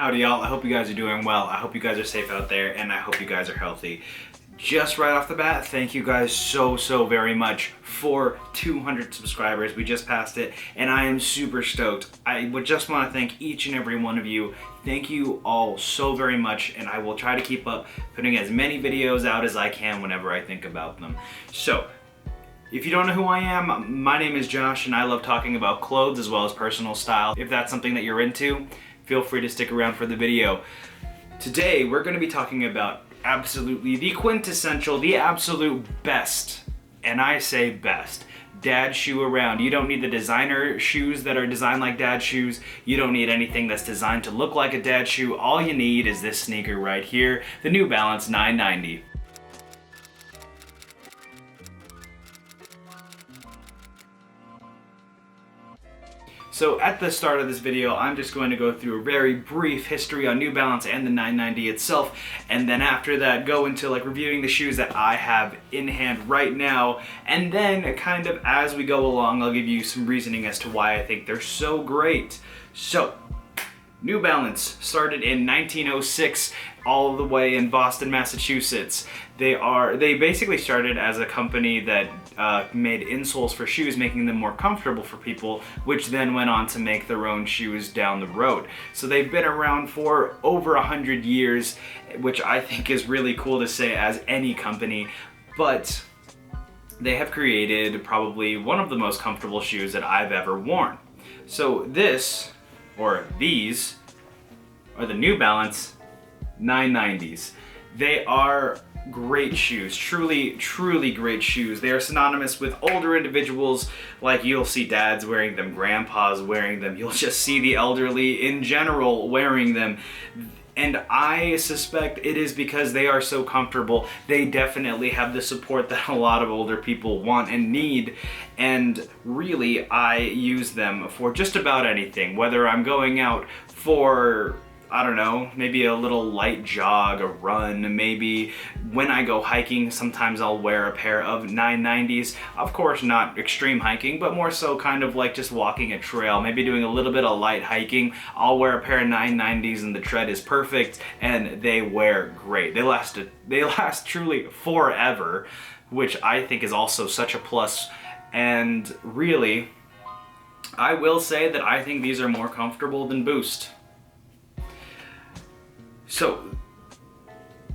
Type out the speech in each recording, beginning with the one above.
Howdy y'all, I hope you guys are doing well. I hope you guys are safe out there and I hope you guys are healthy. Just right off the bat, thank you guys so very much for 200 subscribers. We just passed it and I am super stoked. I would just want to thank each and every one of you. Thank you all so very much, and I will try to keep up putting as many videos out as I can whenever I think about them. So, if you don't know who I am, my name is Josh and I love talking about clothes as well as personal style. If that's something that you're into, feel free to stick around for the video. Today, we're going to be talking about absolutely the quintessential, the absolute best, and I say best, dad shoe around. You don't need the designer shoes that are designed like dad shoes. You don't need anything that's designed to look like a dad shoe. All you need is this sneaker right here, the New Balance 990. So at the start of this video, I'm just going to go through a very brief history on New Balance and the 990 itself, and then after that go into reviewing the shoes that I have in hand right now, and then kind of as we go along, I'll give you some reasoning as to why I think they're so great. So, New Balance started in 1906 all the way in Boston, Massachusetts. They basically started as a company that made insoles for shoes, making them more comfortable for people, which then went on to make their own shoes down the road. So they've been around for over 100 years, which I think is really cool to say as any company, but they have created probably one of the most comfortable shoes that I've ever worn. So these are the New Balance 990s. They are great shoes, truly great shoes. They are synonymous with older individuals, like you'll see dads wearing them, grandpas wearing them, you'll just see the elderly in general wearing them. And I suspect it is because they are so comfortable. They definitely have the support that a lot of older people want and need. And really, I use them for just about anything. Whether I'm going out for, I don't know, maybe a little light jog, a run, maybe when I go hiking, sometimes I'll wear a pair of 990s. Of course, not extreme hiking, but more so kind of like just walking a trail, maybe doing a little bit of light hiking. I'll wear a pair of 990s and the tread is perfect and they wear great. They last truly forever, which I think is also such a plus. And really, I will say that I think these are more comfortable than Boost. So,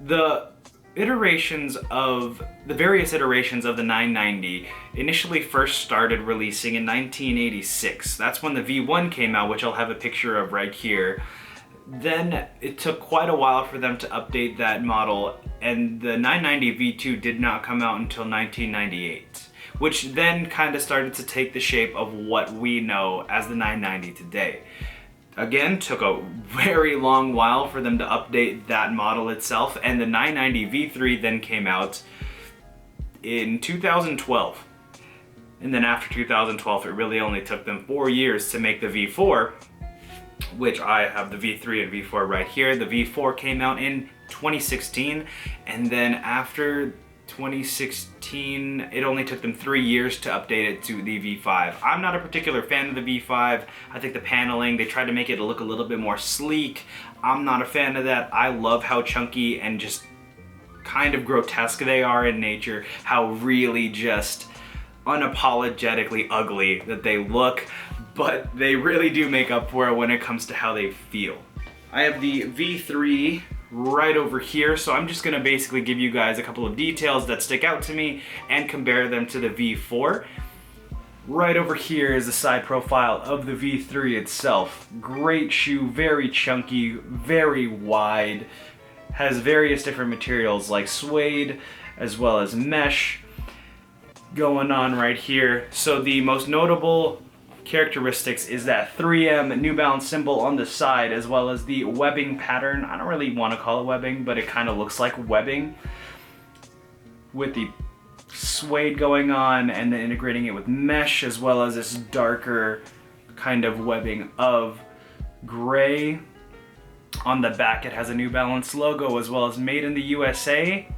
the various iterations of the 990 initially first started releasing in 1986. That's when the V1 came out, which I'll have a picture of right here. Then it took quite a while for them to update that model, and the 990 V2 did not come out until 1998, which then kind of started to take the shape of what we know as the 990 today. Again, took a very long while for them to update that model itself, and the 990 V3 then came out in 2012. And then after 2012, it really only took them 4 years to make the V4, which I have the V3 and V4 right here. The V4 came out in 2016, and then after 2016, it only took them 3 years to update it to the V5. I'm not a particular fan of the V5. I think the paneling, they tried to make it look a little bit more sleek. I'm not a fan of that. I love how chunky and just kind of grotesque they are in nature, how really just unapologetically ugly that they look, but they really do make up for it when it comes to how they feel. I have the V3 right over here, so I'm just gonna basically give you guys a couple of details that stick out to me and compare them to the V4. Right over here is the side profile of the V3 itself. Great shoe, very chunky, very wide, has various different materials like suede as well as mesh going on right here. So the most notable characteristics is that 3M New Balance symbol on the side, as well as the webbing pattern. I don't really want to call it webbing, but it kind of looks like webbing with the suede going on, and then integrating it with mesh, as well as this darker kind of webbing of gray. On the back it has a New Balance logo, as well as made in the USA.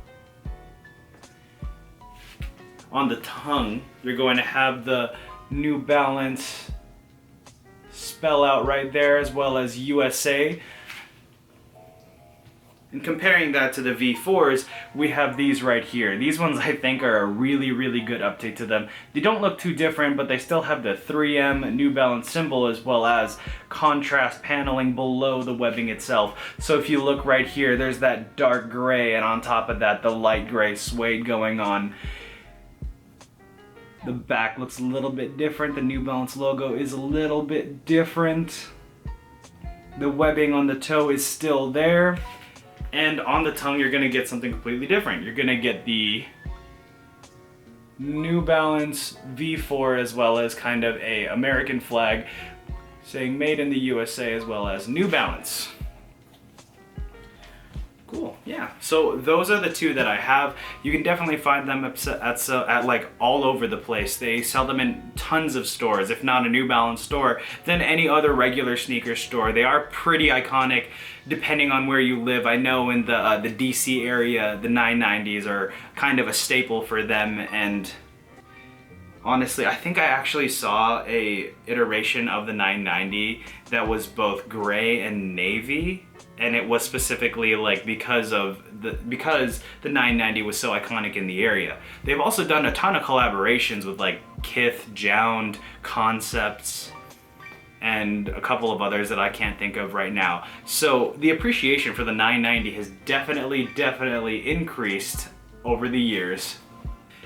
On the tongue, you're going to have the New Balance spell out right there, as well as USA. And comparing that to the V4s, we have these right here. These ones I think are a really, really good update to them. They don't look too different, but they still have the 3M New Balance symbol as well as contrast paneling below the webbing itself. So if you look right here, there's that dark gray, and on top of that, the light gray suede going on. The back looks a little bit different. The New Balance logo is a little bit different. The webbing on the toe is still there. And on the tongue, you're gonna get something completely different. You're gonna get the New Balance V4 as well as kind of a American flag saying made in the USA as well as New Balance. Cool, yeah. So those are the two that I have. You can definitely find them at like all over the place. They sell them in tons of stores. If not a New Balance store, then any other regular sneaker store. They are pretty iconic depending on where you live. I know in the DC area, the 990s are kind of a staple for them, and honestly, I think I actually saw a iteration of the 990 that was both gray and navy, and it was specifically like because the 990 was so iconic in the area. They've also done a ton of collaborations with like Kith, Jound, Concepts, and a couple of others that I can't think of right now. So the appreciation for the 990 has definitely increased over the years.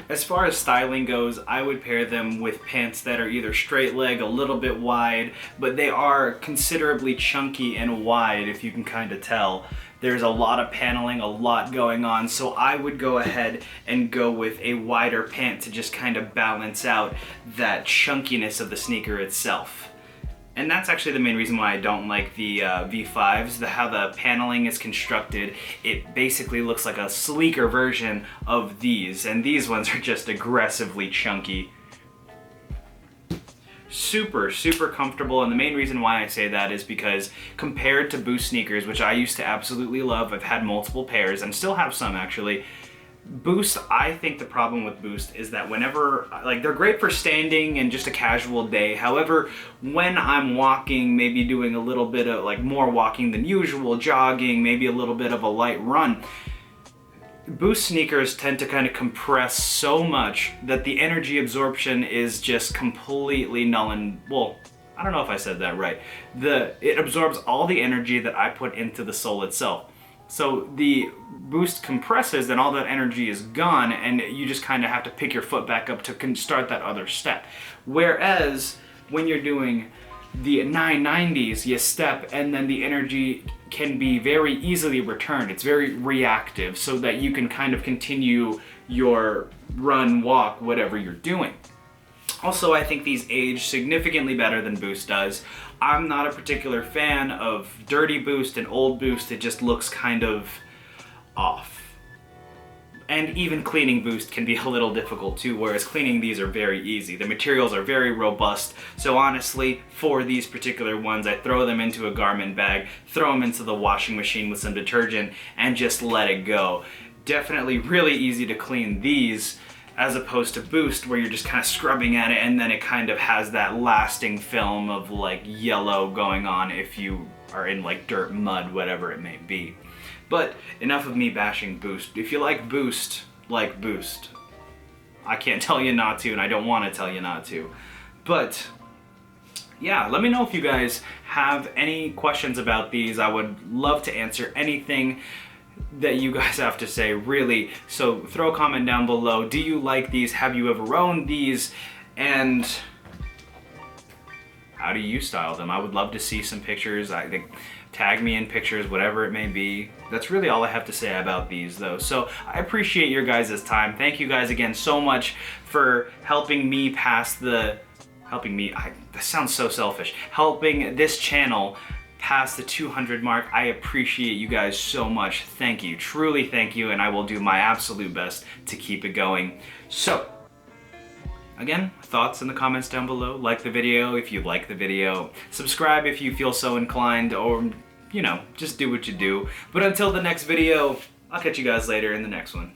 As far as styling goes, I would pair them with pants that are either straight leg, a little bit wide, but they are considerably chunky and wide, if you can kind of tell. There's a lot of paneling, a lot going on, so I would go ahead and go with a wider pant to just kind of balance out that chunkiness of the sneaker itself. And that's actually the main reason why I don't like the V5s. How the paneling is constructed, it basically looks like a sleeker version of these, and these ones are just aggressively chunky. Super comfortable, and the main reason why I say that is because compared to Boost sneakers, which I used to absolutely love, I've had multiple pairs and still have some actually. Boost, I think the problem with Boost is that whenever, like, they're great for standing and just a casual day. However, when I'm walking, maybe doing a little bit of like more walking than usual, jogging, maybe a little bit of a light run, Boost sneakers tend to kind of compress so much that the energy absorption is just completely null and, well, I don't know if I said that right. It absorbs all the energy that I put into the sole itself. So the Boost compresses and all that energy is gone, and you just kind of have to pick your foot back up to start that other step. Whereas when you're doing the 990s, you step and then the energy can be very easily returned. It's very reactive so that you can kind of continue your run, walk, whatever you're doing. Also, I think these age significantly better than Boost does. I'm not a particular fan of dirty Boost and old Boost. It just looks kind of off. And even cleaning Boost can be a little difficult too, whereas cleaning these are very easy. The materials are very robust, so honestly, for these particular ones, I throw them into a garment bag, throw them into the washing machine with some detergent, and just let it go. Definitely really easy to clean these, as opposed to Boost, where you're just kind of scrubbing at it and then it kind of has that lasting film of like yellow going on if you are in like dirt, mud, whatever it may be. But enough of me bashing Boost. If you like Boost, like Boost. I can't tell you not to, and I don't want to tell you not to. But yeah, let me know if you guys have any questions about these. I would love to answer anything that you guys have to say, really. So throw a comment down below. Do you like these? Have you ever owned these? And how do you style them? I would love to see some pictures. I think tag me in pictures, whatever it may be. That's really all I have to say about these though. So I appreciate your guys' time. Thank you guys again so much for helping me pass that sounds so selfish. Helping this channel past the 200 mark. I appreciate you guys so much. Thank you, truly thank you, and I will do my absolute best to keep it going. So, again, thoughts in the comments down below. Like the video if you like the video. Subscribe if you feel so inclined, or, you know, just do what you do. But until the next video, I'll catch you guys later in the next one.